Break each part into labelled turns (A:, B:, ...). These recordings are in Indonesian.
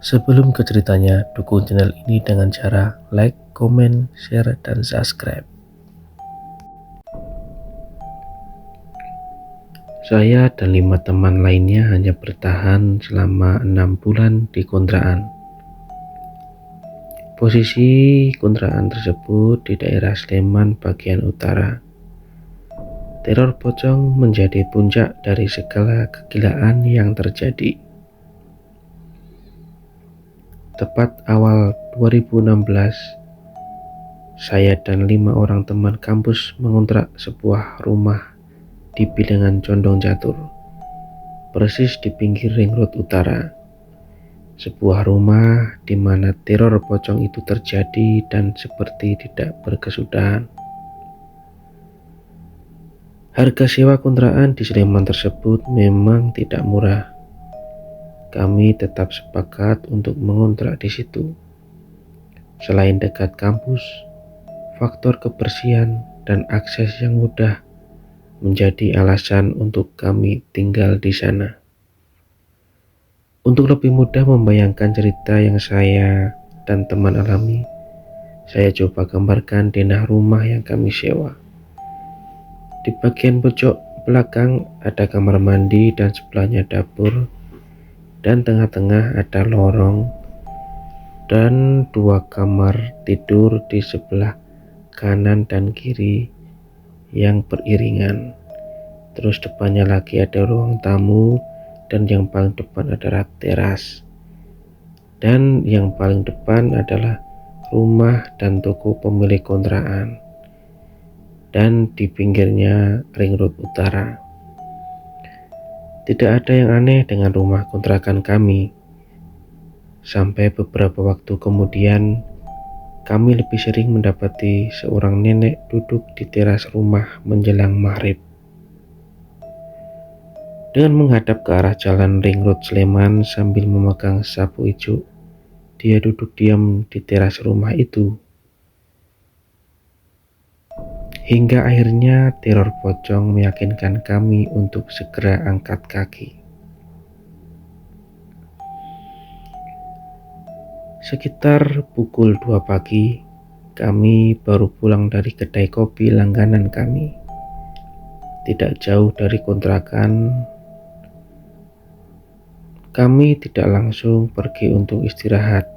A: Sebelum ke ceritanya, dukung channel ini dengan cara like, comment, share, dan subscribe. Saya dan 5 teman lainnya hanya bertahan selama 6 bulan di kontrakan. Posisi kontrakan tersebut di daerah Sleman bagian utara. Teror pocong menjadi puncak dari segala kegilaan yang terjadi. Tepat awal 2016, saya dan 5 orang teman kampus mengontrak sebuah rumah di bilangan Condong Catur, persis di pinggir Ring Road Utara. Sebuah rumah di mana teror pocong itu terjadi dan seperti tidak berkesudahan. Harga sewa kontrakan di Sleman tersebut memang tidak murah. Kami tetap sepakat untuk mengontrak di situ. Selain dekat kampus, faktor kebersihan dan akses yang mudah menjadi alasan untuk kami tinggal di sana. Untuk lebih mudah membayangkan cerita yang saya dan teman alami, saya coba gambarkan denah rumah yang kami sewa. Di bagian pojok belakang ada kamar mandi dan sebelahnya dapur, dan tengah-tengah ada lorong dan 2 kamar tidur di sebelah kanan dan kiri yang beriringan. Terus depannya lagi ada ruang tamu, dan yang paling depan adalah teras. Dan yang paling depan adalah rumah dan toko pemilik kontrakan. Dan di pinggirnya Ring Road Utara. Tidak ada yang aneh dengan rumah kontrakan kami. Sampai beberapa waktu kemudian, kami lebih sering mendapati seorang nenek duduk di teras rumah menjelang maghrib. Dengan menghadap ke arah jalan Ring Road Sleman sambil memegang sapu ijuk, dia duduk diam di teras rumah itu. Hingga akhirnya teror pocong meyakinkan kami untuk segera angkat kaki. Sekitar pukul 2 pagi, kami baru pulang dari kedai kopi langganan kami. Tidak jauh dari kontrakan, kami tidak langsung pergi untuk istirahat.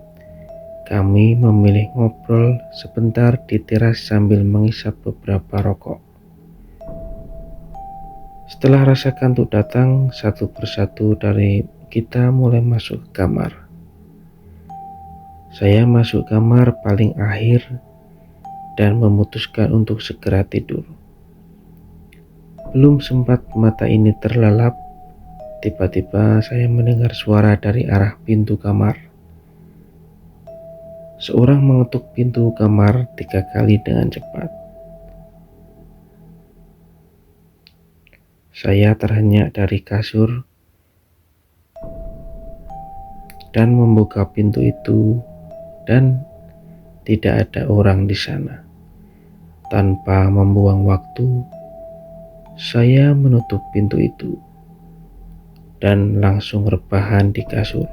A: Kami memilih ngobrol sebentar di teras sambil menghisap beberapa rokok. Setelah rasa kantuk datang, satu persatu dari kita mulai masuk ke kamar. Saya masuk kamar paling akhir dan memutuskan untuk segera tidur. Belum sempat mata ini terlelap, tiba-tiba saya mendengar suara dari arah pintu kamar. Seorang mengetuk pintu kamar 3 kali dengan cepat. Saya terhenyak dari kasur dan membuka pintu itu, dan tidak ada orang di sana. Tanpa membuang waktu, saya menutup pintu itu dan langsung rebahan di kasur.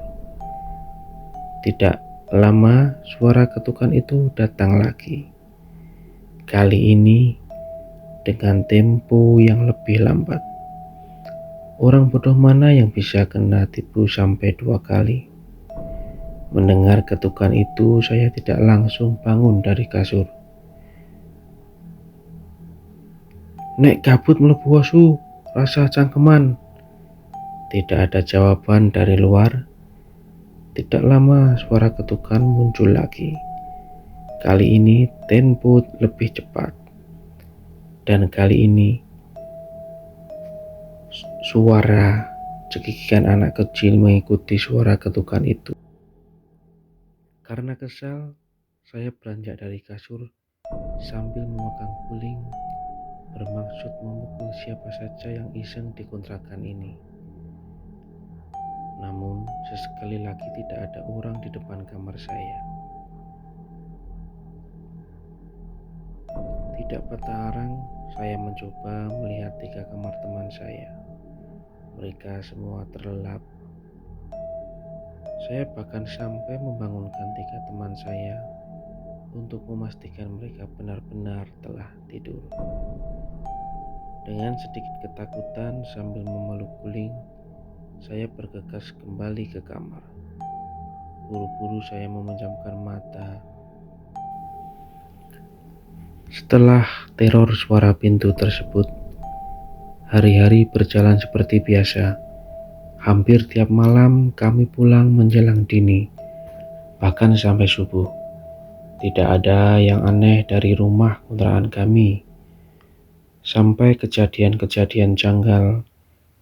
A: Tidak lama, suara ketukan itu datang lagi. Kali ini dengan tempo yang lebih lambat. Orang bodoh mana yang bisa kena tipu sampai 2 kali? Mendengar ketukan itu, saya tidak langsung bangun dari kasur. "Nek gabut mlebu asu, rasa cangkeman." Tidak ada jawaban dari luar. Tidak lama suara ketukan muncul lagi. Kali ini tempo lebih cepat. Dan kali ini suara cekikikan anak kecil mengikuti suara ketukan itu. Karena kesal, saya beranjak dari kasur sambil memegang guling, bermaksud memukul siapa saja yang iseng di kontrakan ini. Namun sesekali lagi tidak ada orang di depan kamar saya. Tidak patah arang, saya mencoba melihat 3 kamar teman saya. Mereka semua terlelap. Saya bahkan sampai membangunkan 3 teman saya untuk memastikan mereka benar-benar telah tidur. Dengan sedikit ketakutan sambil memeluk guling, saya bergegas kembali ke kamar. Buru-buru saya memejamkan mata. Setelah teror suara pintu tersebut, hari-hari berjalan seperti biasa. Hampir tiap malam kami pulang menjelang dini, bahkan sampai subuh. Tidak ada yang aneh dari rumah kontrakan kami. Sampai kejadian-kejadian janggal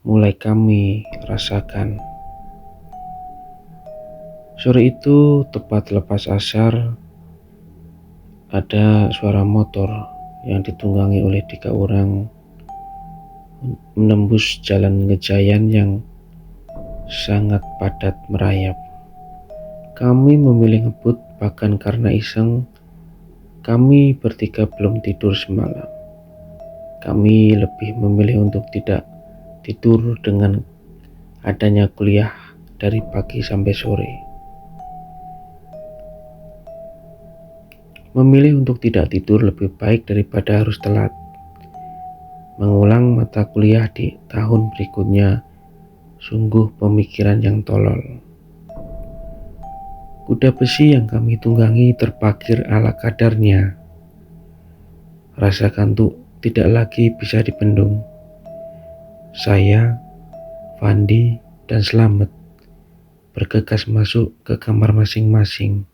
A: mulai kami rasakan. Sore itu tepat lepas asar, ada suara motor yang ditunggangi oleh 3 orang menembus jalan Ngejayan yang sangat padat merayap. Kami memilih ngebut, bahkan karena iseng. Kami bertiga belum tidur semalam. Kami lebih memilih untuk tidak tidur dengan adanya kuliah dari pagi sampai sore. Memilih untuk tidak tidur lebih baik daripada harus telat mengulang mata kuliah di tahun berikutnya. Sungguh pemikiran yang tolol. Kuda besi yang kami tunggangi terparkir ala kadarnya. Rasa kantuk tidak lagi bisa dibendung. Saya, Fandi, dan Slamet bergegas masuk ke kamar masing-masing.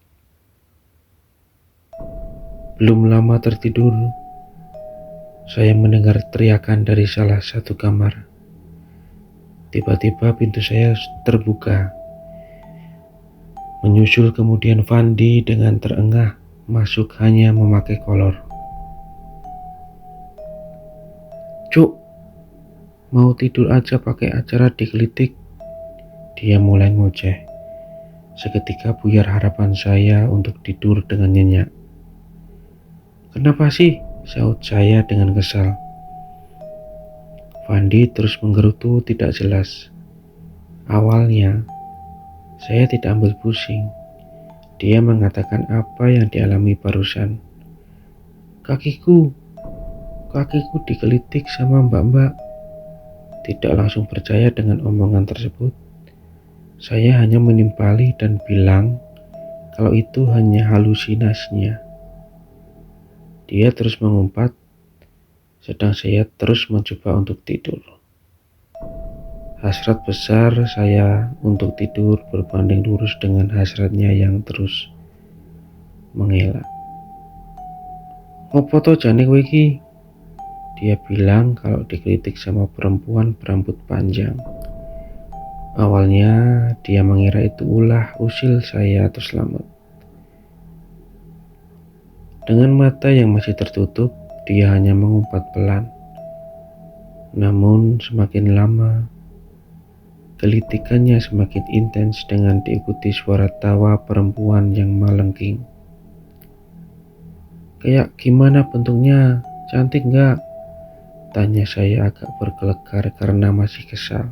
A: Belum lama tertidur, saya mendengar teriakan dari salah satu kamar. Tiba-tiba pintu saya terbuka. Menyusul kemudian Fandi dengan terengah masuk hanya memakai kolor. "Cuk, mau tidur aja pakai acara digelitik," dia mulai ngoceh. Seketika buyar harapan saya untuk tidur dengan nyenyak. "Kenapa sih?" saut saya dengan kesal. Fandi terus menggerutu tidak jelas. Awalnya, saya tidak ambil pusing. Dia mengatakan apa yang dialami barusan. Kakiku digelitik sama mbak-mbak." Tidak langsung percaya dengan omongan tersebut. Saya hanya menimpali dan bilang kalau itu hanya halusinasinya. Dia terus mengumpat, sedang saya terus mencoba untuk tidur. Hasrat besar saya untuk tidur berbanding lurus dengan hasratnya yang terus mengelak. "Ngopo to jane kowe iki?" Dia bilang kalau dikritik sama perempuan berambut panjang. Awalnya dia mengira itu ulah usil saya atau Slamet. Dengan mata yang masih tertutup, dia hanya mengumpat pelan. Namun semakin lama, gelitikannya semakin intens dengan diikuti suara tawa perempuan yang melengking. "Kayak gimana bentuknya? Cantik nggak?" tanya saya agak bergelegar karena masih kesal.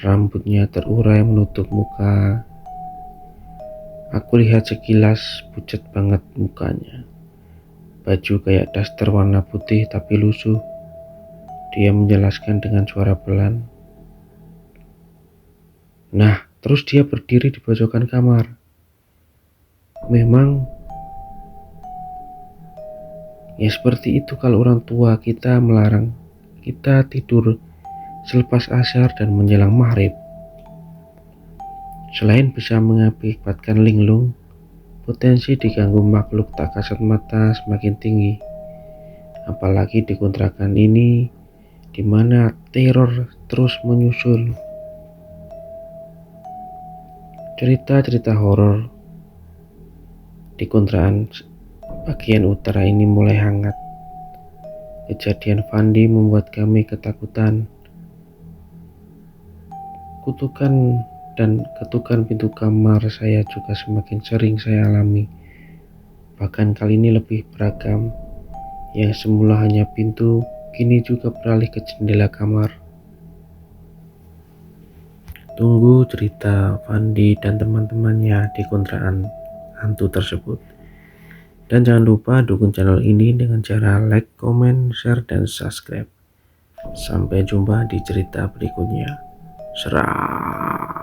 A: Rambutnya terurai menutup muka. Aku lihat sekilas pucat banget mukanya. Baju kayak daster warna putih tapi lusuh. Dia menjelaskan dengan suara pelan. Nah, terus dia berdiri di pojokan kamar. Memang ya seperti itu kalau orang tua kita melarang kita tidur selepas asar dan menjelang maghrib. Selain bisa mengakibatkan linglung, potensi diganggu makhluk tak kasat mata semakin tinggi. Apalagi di kontrakan ini di mana teror terus menyusul. Cerita-cerita horor di kontrakan bagian utara ini mulai hangat. Kejadian Fandi membuat kami ketakutan. Ketukan pintu kamar saya juga semakin sering saya alami. Bahkan kali ini lebih beragam. Yang semula hanya pintu, kini juga beralih ke jendela kamar. Tunggu cerita Fandi dan teman-temannya di kontrakan hantu tersebut. Dan jangan lupa dukung channel ini dengan cara like, comment, share, dan subscribe. Sampai jumpa di cerita berikutnya. Serah.